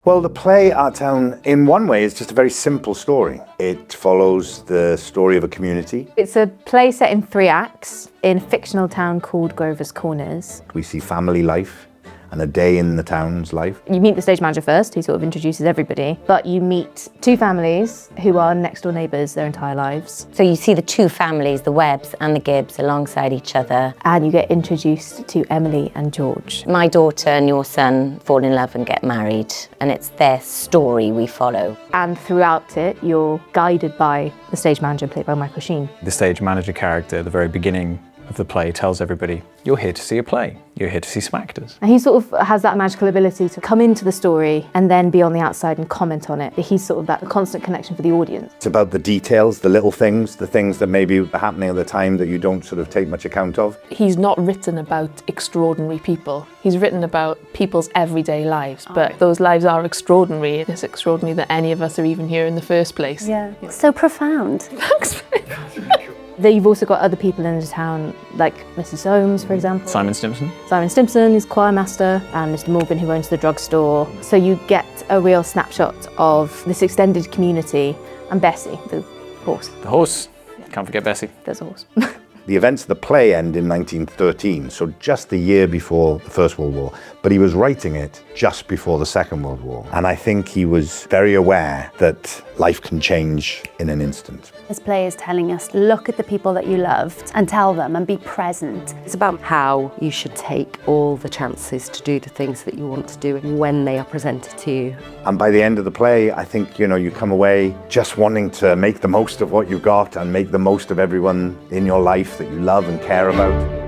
Well, the play Our Town, in one way, is just a very simple story. It follows the story of a community. It's a play set in 3 acts in a fictional town called Grover's Corners. We see family life and a day in the town's life. You meet the stage manager first, who sort of introduces everybody, but you meet 2 families who are next door neighbours their entire lives. So you see the 2 families, the Webbs and the Gibbs, alongside each other. And you get introduced to Emily and George. My daughter and your son fall in love and get married, and it's their story we follow. And throughout it, you're guided by the stage manager, played by Michael Sheen. The stage manager character at the very beginning of the play tells everybody, you're here to see a play, you're here to see some actors. And he sort of has that magical ability to come into the story and then be on the outside and comment on it. He's sort of that constant connection for the audience. It's about the details, the little things, the things that maybe are happening at the time that you don't sort of take much account of. He's not written about extraordinary people. He's written about people's everyday lives, but those lives are extraordinary. It's extraordinary that any of us are even here in the first place. Yeah, so profound. Thanks. Then you've also got other people in the town, like Mrs. Soames, for example. Simon Stimson. Simon Stimson is choir master, and Mr. Morgan, who owns the drugstore. So you get a real snapshot of this extended community, and Bessie, the horse. The horse. Can't forget Bessie. There's a horse. The events of the play end in 1913, so just the year before the First World War, but he was writing it just before the Second World War. And I think he was very aware that life can change in an instant. This play is telling us, look at the people that you loved and tell them and be present. It's about how you should take all the chances to do the things that you want to do when they are presented to you. And by the end of the play, I think, you come away just wanting to make the most of what you've got and make the most of everyone in your life that you love and care about.